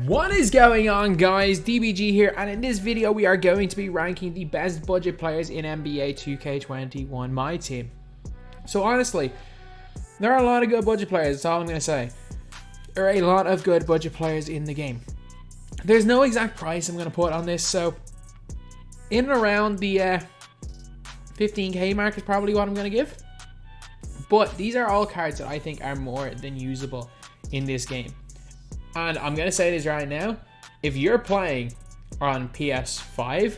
What is going on, guys? DBG here, and in this video we are going to be ranking the best budget players in NBA 2K21 MyTEAM. So honestly, there are a lot of good budget players, that's all I'm going to say. There are a lot of good budget players in the game. There's no exact price I'm going to put on this, so in and around the 15k mark is probably what I'm going to give. But these are all cards that I think are more than usable in this game. And I'm going to say this right now, if you're playing on PS5,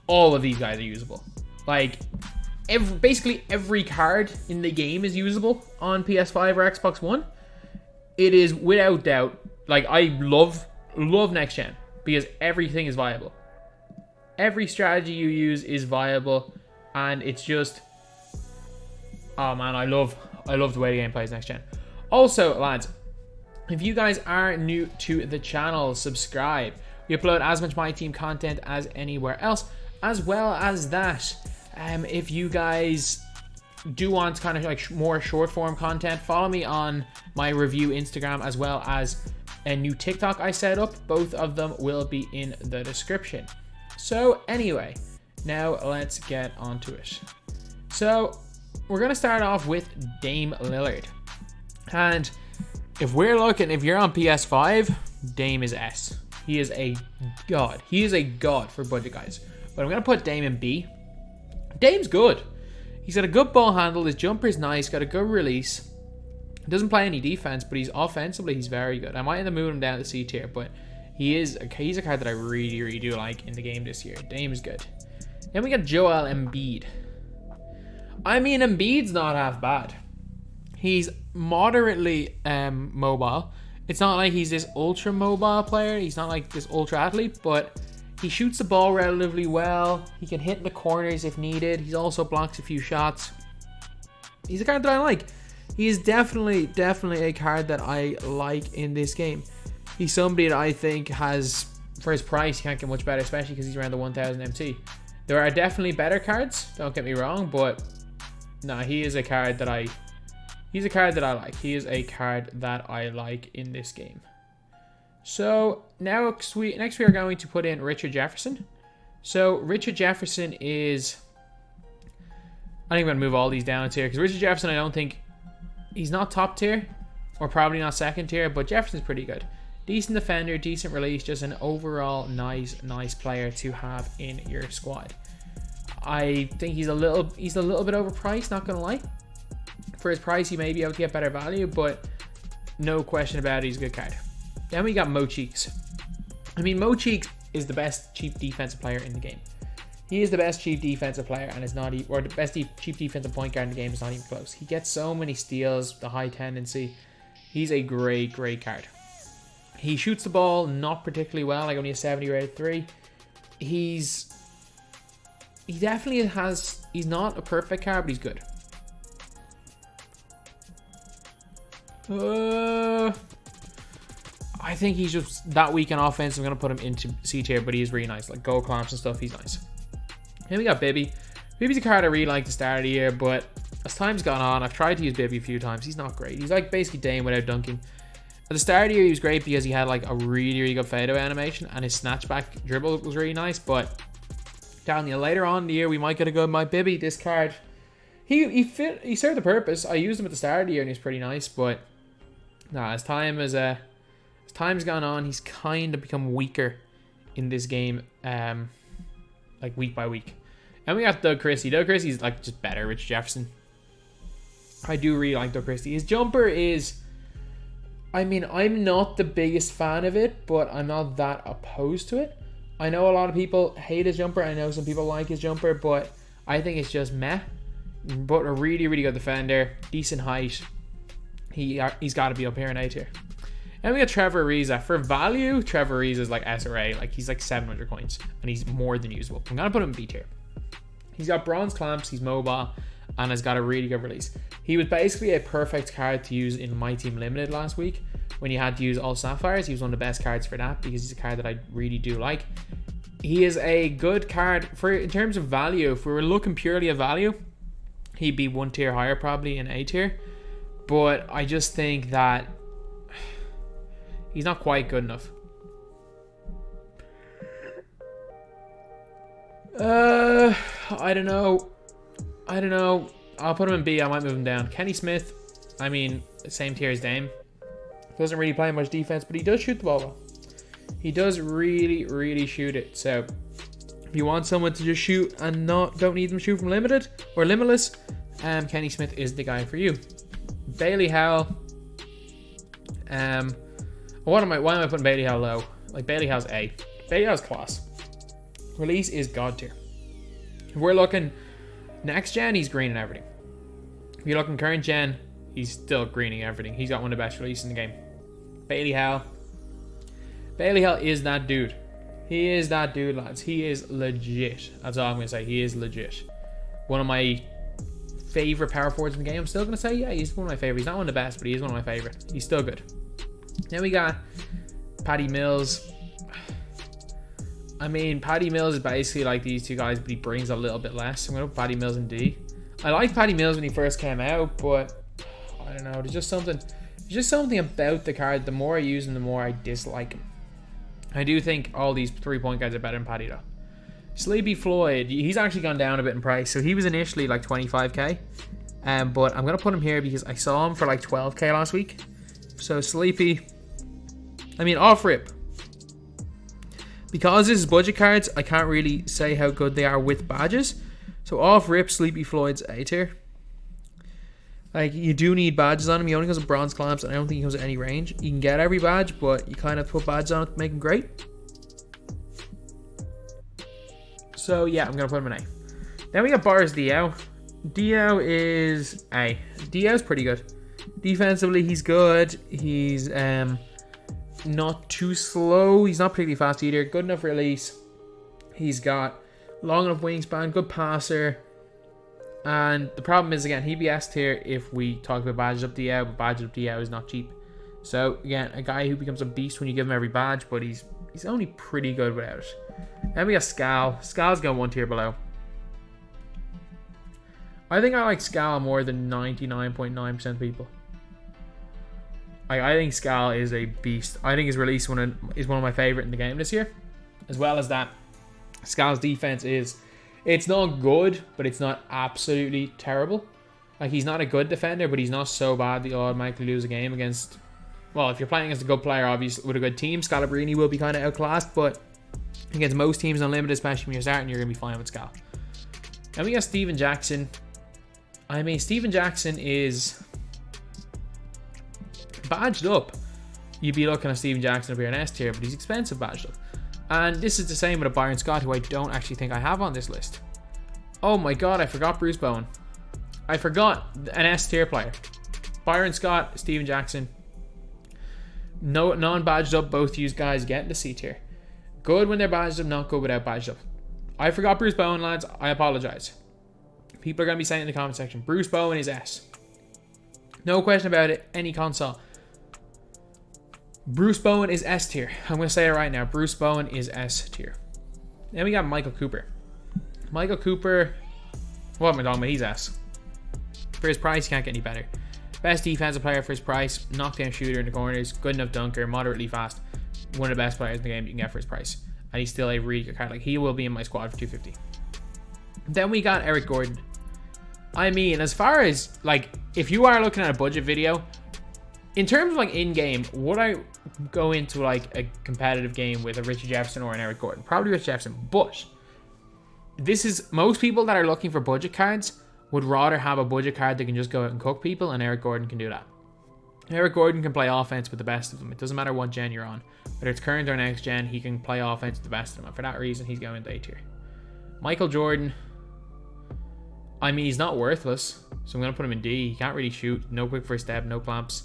all of these guys are usable. Like, basically every card in the game is usable on PS5 or Xbox One. It is without doubt, like, I love next gen because everything is viable. Every strategy you use is viable, and it's just, oh man, I love the way the game plays next gen. Also, lads, if you guys are new to the channel, subscribe. We upload as much MyTEAM content as anywhere else, as well as that. If you guys do want kind of like more short form content, follow me on my review Instagram as well as a new TikTok I set up. Both of them will be in the description. So anyway, now let's get onto it. So we're going to start off with Dame Lillard. And if you're on PS5, Dame is S. He is a god. He is a god for budget guys. But I'm going to put Dame in B. Dame's good. He's got a good ball handle. His jumper is nice. Got a good release. He doesn't play any defense, but he's offensively, he's very good. I might end up moving him down to C tier, but he's a card that I really do like in the game this year. Dame is good. Then we got Joel Embiid. I mean, Embiid's not half bad. He's moderately mobile. It's not like he's this ultra mobile player. He's not like this ultra athlete, but he shoots the ball relatively well. He can hit the corners if needed. He also blocks a few shots. He's a card that I like. He is definitely a card that I like in this game. He's somebody that I think has, for his price, he can't get much better, especially because he's around the 1000 MT. There are definitely better cards, don't get me wrong, but no, he is a card that I... He's a card that I like. He is a card that I like in this game. So next we are going to put in Richard Jefferson. So Richard Jefferson is... I think I'm going to move all these down a tier, because Richard Jefferson, I don't think... He's not top tier, or probably not second tier, but Jefferson's pretty good. Decent defender, decent release, just an overall nice player to have in your squad. I think he's a little bit overpriced, not going to lie. For his price, he may be able to get better value, but no question about it, he's a good card. Then we got Mo Cheeks. I mean, Mo Cheeks is the best cheap defensive player in the game. He is the best cheap defensive player, and it's not or the best cheap defensive point guard in the game is not even close. He gets so many steals, the high tendency. He's a great card. He shoots the ball not particularly well, like only a 70 rated 3. He definitely has... He's not a perfect card, but he's good. I think he's just that weak in offense. I'm going to put him into C tier, but he is really nice. Like goal clamps and stuff, he's nice. Then we got Bibby. Bibby's a card I really like to start of the year, but as time's gone on, I've tried to use Bibby a few times. He's not great. He's like basically Dame without dunking. At the start of the year, he was great because he had like a really good fadeaway animation, and his snatchback dribble was really nice. But down later on in the year, we might get a good my Bibby. This card, he served the purpose. I used him at the start of the year, and he was pretty nice. But nah, as time's gone on, he's kind of become weaker in this game, like week by week. And we got Doug Christie. Doug Christie's like just better. Rich Jefferson. I do really like Doug Christie. His jumper is... I mean, I'm not the biggest fan of it, but I'm not that opposed to it. I know a lot of people hate his jumper. I know some people like his jumper, but I think it's just meh. But a really good defender. Decent height. He's got to be up here in A tier. And we got Trevor Ariza. For value, Trevor Ariza is like SRA. Like, he's like 700 coins, and he's more than usable. I'm going to put him in B tier. He's got bronze clamps, he's mobile, and has got a really good release. He was basically a perfect card to use in MyTEAM Limited last week when you had to use all Sapphires. He was one of the best cards for that because he's a card that I really do like. He is a good card in terms of value. If we were looking purely at value, he'd be one tier higher probably in A tier. But I just think that he's not quite good enough. I don't know. I'll put him in B. I might move him down. Kenny Smith, I mean, same tier as Dame. Doesn't really play much defense, but he does shoot the ball well. He does really, really shoot it. So if you want someone to just shoot and don't need them to shoot from limited or limitless, Kenny Smith is the guy for you. Bailey Howell. Why am I putting Bailey Howell low? Like, Bailey Howell's A. Bailey Howell's class. Release is God tier. If we're looking next gen, he's greening everything. If you're looking current gen, he's still greening everything. He's got one of the best releases in the game. Bailey Howell. Bailey Howell is that dude. He is that dude, lads. He is legit. That's all I'm going to say. He is legit. One of my favorite power forwards in the game. I'm still going to say, yeah, he's one of my favorites. He's not one of the best, but he is one of my favorite. He's still good. Then we got Patty Mills. I mean, Patty Mills is basically like these two guys, but he brings a little bit less. I'm going to put Patty Mills in D. I liked Patty Mills when he first came out, but I don't know. There's just something about the card. The more I use him, the more I dislike him. I do think all these 3-point guys are better than Patty, though. Sleepy Floyd, he's actually gone down a bit in price. So he was initially like 25k. But I'm going to put him here because I saw him for like 12k last week. So Sleepy, I mean, off rip. Because this is budget cards, I can't really say how good they are with badges. So off rip, Sleepy Floyd's A tier. Like, you do need badges on him. He only comes with bronze clamps, and I don't think he comes with any range. You can get every badge, but you kind of put badges on it to make him great. So yeah, I'm going to put him in A. Then we got Boris Diaw. Diaw is A. Diaw's pretty good. Defensively, he's good. He's not too slow. He's not particularly fast either. Good enough release. He's got long enough wingspan. Good passer. And the problem is, again, he'd be S tier if we talk about badges up Diaw, but badges up Diaw is not cheap. So again, a guy who becomes a beast when you give him every badge, but he's only pretty good without it. Then we got Skal. Skal's going one tier below. I think I like Skal more than 99.9% of people. I think Skal is a beast. I think his release is one of my favorite in the game this year. As well as that, Skal's defense is, it's not good, but it's not absolutely terrible. Like, he's not a good defender, but he's not so bad that you'll automatically lose a game against, well, if you're playing against a good player, obviously, with a good team, Scalabrini will be kind of outclassed, but against most teams unlimited, especially when you're starting, you're going to be fine with Skal. Then we got Steven Jackson. I mean, Steven Jackson is badged up. You'd be looking at Steven Jackson up here in S tier, but he's expensive badged up. And this is the same with a Byron Scott, who I don't actually think I have on this list. Oh my god, I forgot Bruce Bowen. I forgot an S tier player. Byron Scott, Steven Jackson. No, non-badged up, both you guys get the C tier. Good when they're badged up, not good without badged up. I forgot Bruce Bowen, lads. I apologize. People are going to be saying in the comment section, Bruce Bowen is S. No question about it, any console. Bruce Bowen is S tier. I'm going to say it right now. Bruce Bowen is S tier. Then we got Michael Cooper. Michael Cooper, what am I talking about? He's S. For his price, he can't get any better. Best defensive player for his price. Knockdown shooter in the corners. Good enough dunker. Moderately fast. One of the best players in the game you can get for his price. And he's still a really good card. Like, he will be in my squad for 250. Then we got Eric Gordon. I mean, as far as, like, if you are looking at a budget video, in terms of, like, in-game, would I go into, like, a competitive game with a Richie Jefferson or an Eric Gordon? Probably Richie Jefferson, but this is, most people that are looking for budget cards would rather have a budget card that can just go out and cook people, and Eric Gordon can do that. Eric Gordon can play offense with the best of them. It doesn't matter what gen you're on. Whether it's current or next gen, he can play offense with the best of them, and for that reason, he's going to A tier. Michael Jordan, I mean, he's not worthless, so I'm going to put him in D. He can't really shoot. No quick first step, no clamps.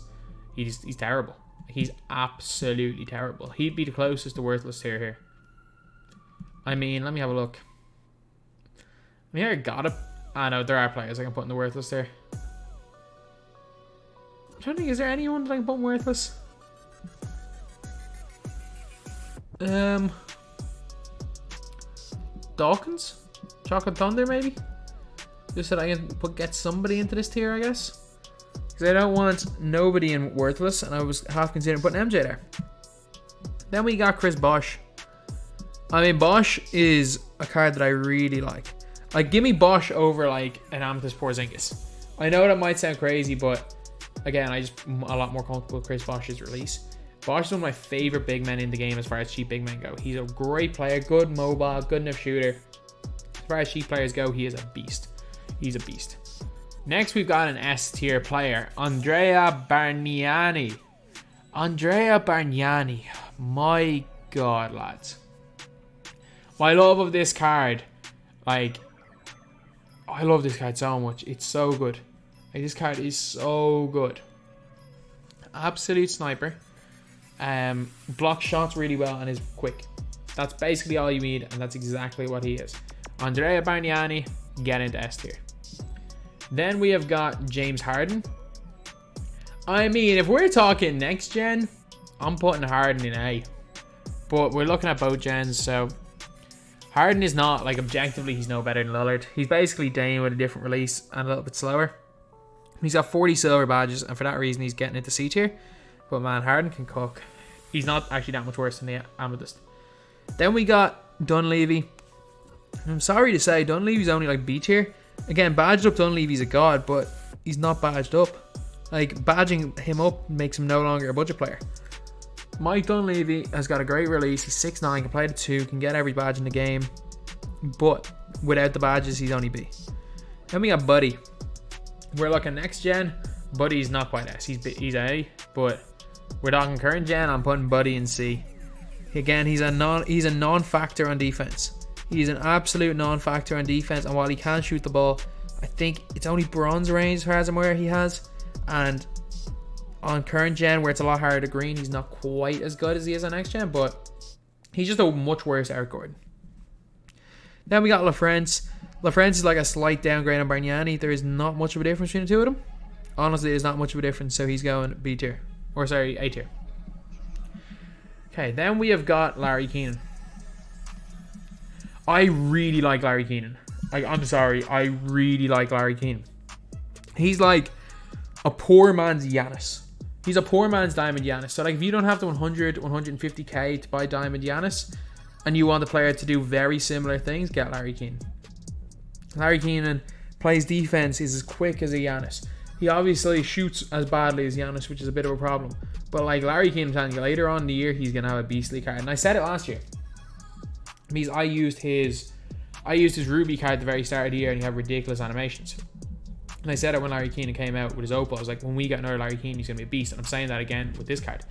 He's terrible. He's absolutely terrible. He'd be the closest to worthless tier here. I mean, let me have a look. I mean, I got it. I know there are players I can put in the worthless tier. I'm trying to think, is there anyone that I can put in worthless? Dawkins? Chocolate Thunder, maybe? Just that I can get somebody into this tier, I guess. Because I don't want nobody in worthless, and I was half considering putting MJ there. Then we got Chris Bosh. I mean, Bosch is a card that I really like. Like, give me Bosch over, like, an Amethyst Porzingis. I know that might sound crazy, but again, I'm a lot more comfortable with Chris Bosch's release. Bosch is one of my favorite big men in the game as far as cheap big men go. He's a great player, good mobile, good enough shooter. As far as cheap players go, he is a beast. He's a beast. Next, we've got an S tier player, Andrea Bargnani. Andrea Bargnani. My God, lads. My love of this card, like, I love this card so much. It's so good. Like, this card is so good. Absolute sniper. Blocks shots really well and is quick. That's basically all you need, and that's exactly what he is. Andrea Bargnani, get into S tier. Then we have got James Harden. I mean, if we're talking next gen, I'm putting Harden in A. But we're looking at both gens, so Harden is not, like, objectively, he's no better than Lillard. He's basically Dame with a different release and a little bit slower. He's got 40 silver badges, and for that reason, he's getting into C tier. But man, Harden can cook. He's not actually that much worse than the Amethyst. Then we got Dunleavy. I'm sorry to say, Dunleavy's only like B tier. Again, badged up Dunleavy's a god, but he's not badged up. Like, badging him up makes him no longer a budget player. Mike Dunleavy has got a great release. He's 6'9", can play the 2, can get every badge in the game. But without the badges, he's only B. Then we got Buddy. We're looking next gen. Buddy's not quite S. He's A, but we're talking current gen. I'm putting Buddy in C. Again, he's a non-factor on defense. He's an absolute non-factor on defense, and while he can shoot the ball, I think it's only bronze range as far as I'm aware he has. And on current gen, where it's a lot harder to green, he's not quite as good as he is on next gen, but he's just a much worse Eric Gordon. Then we got LaFrance. LaFrance is like a slight downgrade on Bargnani. There is not much of a difference between the two of them. Honestly, there's not much of a difference, so he's going B tier. Or sorry, A tier. Okay, then we have got Larry Keenan. I really like Larry Keenan. I'm sorry, I really like Larry Keenan. He's like a poor man's Giannis. He's a poor man's Diamond Giannis. So like, if you don't have the 100, 150k to buy Diamond Giannis, and you want the player to do very similar things, get Larry Keenan. Larry Keenan plays defense, he's as quick as a Giannis. He obviously shoots as badly as Giannis, which is a bit of a problem. But like Larry Keenan, telling you, later on in the year, he's going to have a beastly card. And I said it last year. Because I used his Ruby card at the very start of the year, and he had ridiculous animations. And I said it when Larry Keenan came out with his Opal. I was like, when we get another Larry Keenan, he's going to be a beast. And I'm saying that again with this card.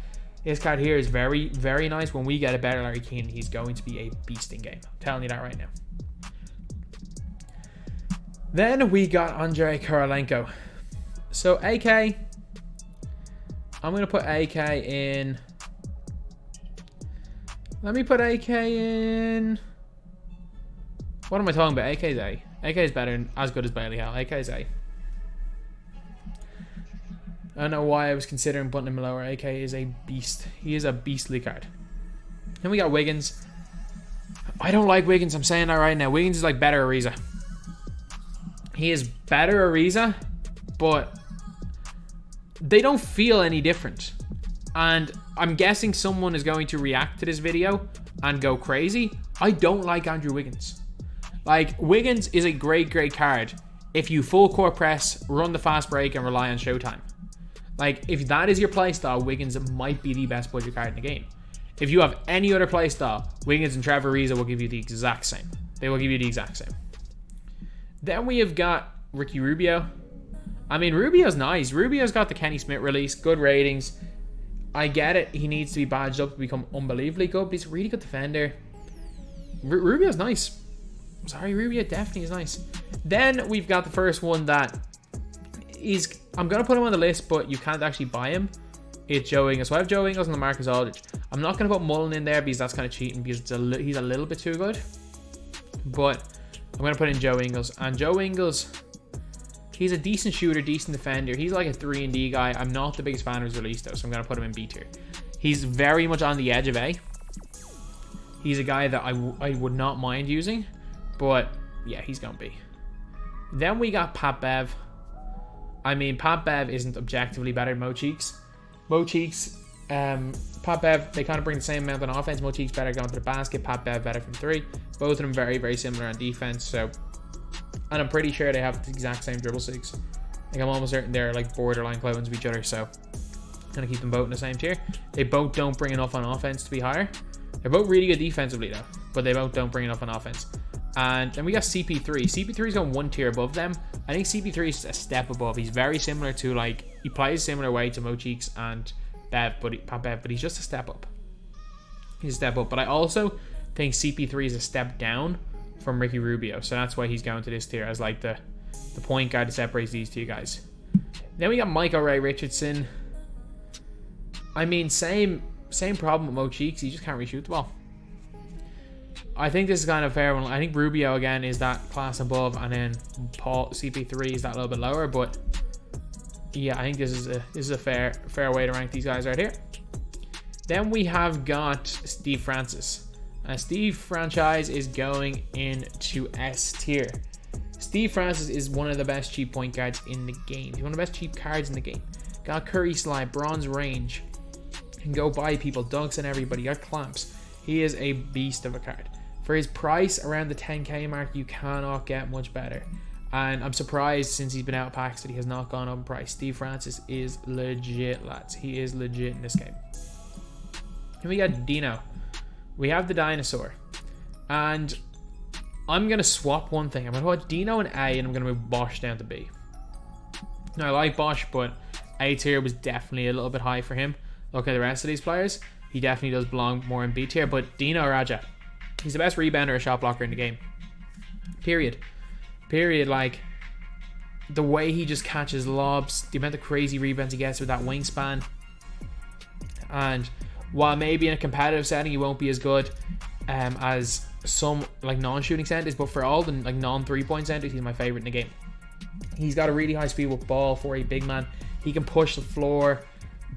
This card here is very, very nice. When we get a better Larry Keenan, he's going to be a beast in game. I'm telling you that right now. Then we got Andrei Korolenko. So AK, I'm going to put AK in. Let me put AK in. What am I talking about? AK's A. AK is better and as good as Bailey Hell. AK is A. I don't know why I was considering putting him lower. AK is a beast. He is a beastly card. Then we got Wiggins. I don't like Wiggins. I'm saying that right now. Wiggins is like better Ariza. He is better Ariza, but they don't feel any different. And I'm guessing someone is going to react to this video and go crazy. I don't like Andrew Wiggins. Like, Wiggins is a great, great card if you full court press, run the fast break, and rely on showtime. Like, if that is your playstyle, Wiggins might be the best budget card in the game. If you have any other playstyle, Wiggins and Trevor Ariza will give you the exact same. They will give you the exact same. Then we have got Ricky Rubio. I mean, Rubio's nice. Rubio's got the Kenny Smith release, good ratings. I get it. He needs to be badged up to become unbelievably good, but he's a really good defender. Rubio's nice. I'm sorry, Rubio definitely is nice. Then we've got the first one that is... I'm going to put him on the list, but you can't actually buy him. It's Joe Ingles. So I have Joe Ingles and LaMarcus Aldridge. I'm not going to put Mullen in there because that's kind of cheating because he's a little bit too good. But I'm going to put in Joe Ingles. And Joe Ingles... He's a decent shooter, decent defender. He's like a 3-and-D guy. I'm not the biggest fan of his release, though, so I'm going to put him in B tier. He's very much on the edge of A. He's a guy that I would not mind using, but yeah, he's going to be. Then we got Pat Bev. I mean, Pat Bev isn't objectively better than Mo Cheeks. Mo Cheeks Pat Bev, they kind of bring the same amount on offense. Mochique's better going to the basket. Pat Bev better from 3. Both of them very, very similar on defense. So, and I'm pretty sure they have the exact same dribble sigs. Like, I'm almost certain they're like borderline clones of each other. So, gonna keep them both in the same tier. They both don't bring enough on offense to be higher. They're both really good defensively though, but they both don't bring enough on offense. And then we got CP3. CP3's going 1 tier above them. I think CP3 is a step above. He's very similar to, like, he plays a similar way to Mochique's and Bev, but he's just a step up. He's a step up. But I also think CP3 is a step down from Ricky Rubio. So that's why he's going to this tier as like the point guard that separates these two guys. Then we got Michael Ray Richardson. I mean, same problem with Mochique's. He just can't really shoot the ball. I think this is kind of fair one. I think Rubio again is that class above, and then CP3 is that little bit lower. But yeah, I think this is a fair way to rank these guys right here. Then we have got Steve Francis. Steve Franchise is going into S tier. Steve Francis is one of the best cheap point guards in the game. He's one of the best cheap cards in the game. Got Curry slide, bronze range, can go by people, dunks on everybody, got clamps. He is a beast of a card. For his price around the 10k mark, you cannot get much better. And I'm surprised since he's been out of packs that he has not gone up in price. Steve Francis is legit, lads. He is legit in this game. And we got Dino. We have the dinosaur. And I'm going to swap one thing. I'm going to put Dino in A, and I'm going to move Bosch down to B. Now, I like Bosch, but A tier was definitely a little bit high for him. Look at the rest of these players. He definitely does belong more in B tier. But Dino Raja, he's the best rebounder or shot blocker in the game. Period. Like, the way he just catches lobs, the amount of crazy rebounds he gets with that wingspan. And while maybe in a competitive setting he won't be as good as some like non-shooting centers, but for all the like non-3-point centers, he's my favorite in the game. He's got a really high speed with ball for a big man. He can push the floor,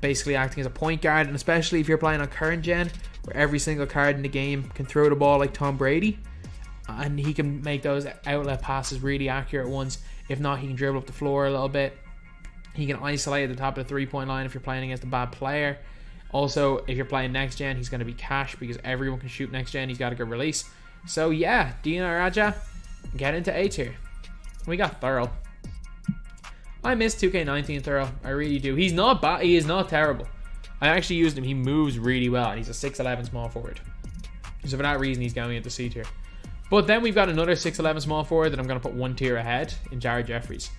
basically acting as a point guard, and especially if you're playing on current gen, where every single card in the game can throw the ball like Tom Brady, and he can make those outlet passes really accurate ones. If not, he can dribble up the floor a little bit. He can isolate at the top of the 3-point line if you're playing against a bad player. Also, if you're playing next gen, he's going to be cash because everyone can shoot next gen. He's got a good release. So yeah, Dino Raja, get into A tier. We got Thurl. I miss 2K19 Thurl. I really do. He's not bad. He is not terrible. I actually used him. He moves really well, and he's a 6'11 small forward. So for that reason, he's going into C tier. But then we've got another 6'11 small forward that I'm going to put 1 tier ahead in Jared Jeffries.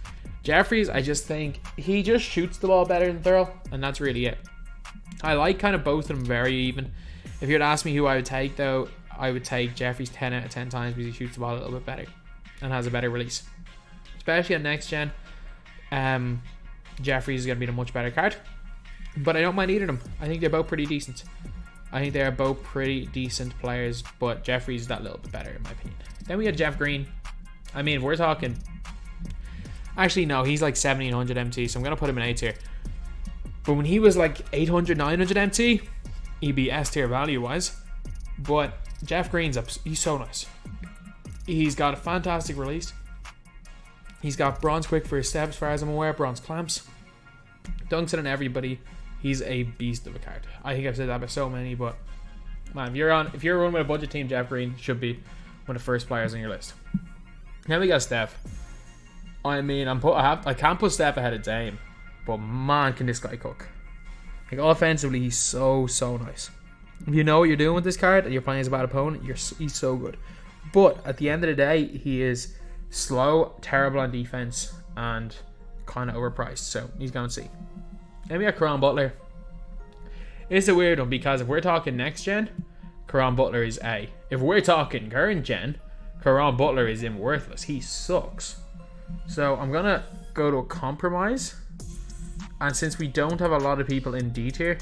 Jeffries, I just think he just shoots the ball better than Thurl, and that's really it. I like kind of both of them very even. If you were to ask me who I would take, though, I would take Jeffries 10 out of 10 times because he shoots the ball a little bit better and has a better release. Especially on next gen, Jeffries is going to be a much better card. But I don't mind either of them. I think they're both pretty decent. I think they're both pretty decent players, but Jeffries is that little bit better in my opinion. Then we got Jeff Green. I mean, if we're talking... Actually, no, he's like 1700 MT, so I'm going to put him in A tier. But when he was like 800, 900 MT, he'd be S tier value-wise. But Jeff Green's up. He's so nice. He's got a fantastic release. He's got bronze quick for his steps, as far as I'm aware. Bronze clamps. Dunks it on everybody. He's a beast of a card. I think I've said that by so many, but man, if you're running with a budget team, Jeff Green should be one of the first players on your list. Then we got Steph. I mean, I can't put Steph ahead of Dame, but man, can this guy cook. Like, offensively, he's so nice. If you know what you're doing with this card and you're playing as a bad opponent, he's so good. But at the end of the day, he is slow, terrible on defense, and kind of overpriced. So he's going to C. Then we got Caron Butler. It's a weird one because if we're talking next gen, Caron Butler is A. If we're talking current gen, Caron Butler is in worthless. He sucks. So I'm going to go to a compromise. And since we don't have a lot of people in D tier,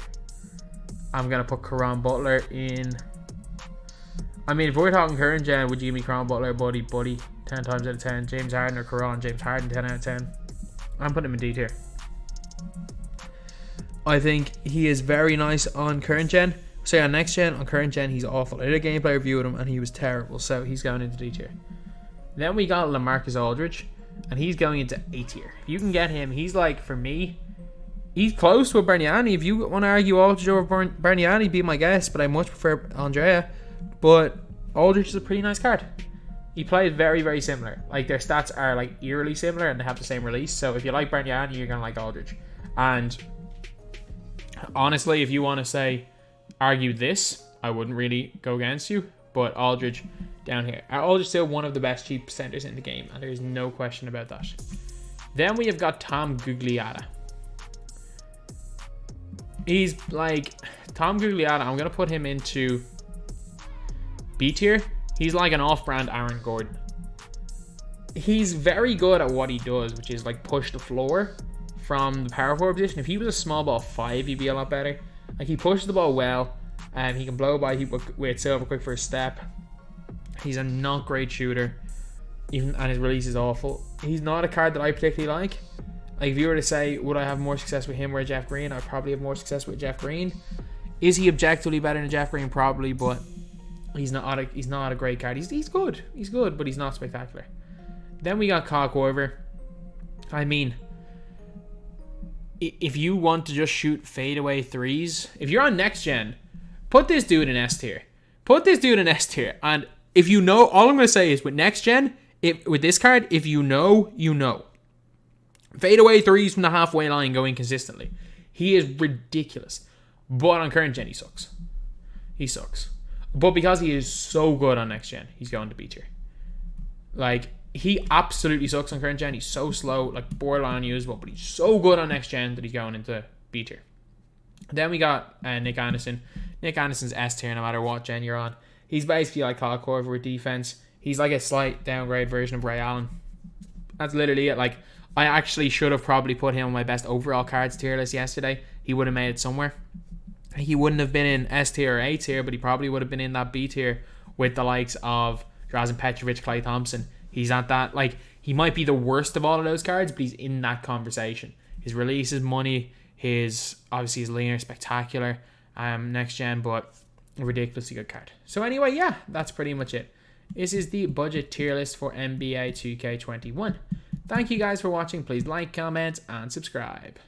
I'm going to put Caron Butler in... I mean, if we're talking current gen, would you give me Caron Butler, buddy, 10 times out of 10? James Harden or Caron? James Harden, 10 out of 10. I'm putting him in D tier. I think he is very nice on current gen. So on next gen, on current gen, he's awful. I did a gameplay review with him and he was terrible. So he's going into D tier. Then we got LaMarcus Aldridge, and he's going into A tier. If you can get him, he's like, for me, He's close to a Bargnani. If you want to argue Aldridge over Bargnani, be my guest, but I much prefer Andrea. But Aldridge is a pretty nice card. He plays very, very similar. Like, their stats are like eerily similar and they have the same release. So if you like Bargnani, you're going to like Aldridge. And honestly, if you want to argue this, I wouldn't really go against you. But Aldridge down here. Aldridge still one of the best cheap centers in the game, and there's no question about that. Then we have got Tom Gugliotta. He's like Tom Gugliotta. I'm gonna put him into B tier. He's like an off-brand Aaron Gordon. He's very good at what he does, which is like push the floor from the power forward position. If he was a small ball 5, he'd be a lot better. Like, he pushes the ball well, and he can blow by with silver quick first step. He's a not great shooter, and his release is awful. He's not a card that I particularly like. Like, if you were to say, would I have more success with him or Jeff Green? I'd probably have more success with Jeff Green. Is he objectively better than Jeff Green? Probably, but he's not a great card. He's good. He's good, but he's not spectacular. Then we got Kyle Korver. I mean, if you want to just shoot fadeaway threes, if you're on next gen, put this dude in S tier. Put this dude in S tier. And if you know, all I'm going to say is with next gen, with this card, if you know, you know. Fadeaway threes from the halfway line going consistently. He is ridiculous. But on current gen, he sucks. He sucks. But because he is so good on next gen, he's going to B tier. Like, he absolutely sucks on current gen. He's so slow, like borderline unusable, but he's so good on next gen that he's going into B tier. Then we got Nick Anderson. Nick Anderson's S tier no matter what gen you're on. He's basically like Kyle Korver with defense. He's like a slight downgrade version of Ray Allen. That's literally it. Like, I actually should have probably put him on my best overall cards tier list yesterday. He would have made it somewhere. He wouldn't have been in S tier or A tier, but he probably would have been in that B tier with the likes of Drazen Petrovic, Klay Thompson. He's at that, like, he might be the worst of all of those cards, but he's in that conversation. His release is money. Obviously his linear spectacular next gen, but a ridiculously good card. So anyway, yeah, that's pretty much it. This is the budget tier list for NBA 2K21. Thank you guys for watching. Please like, comment, and subscribe.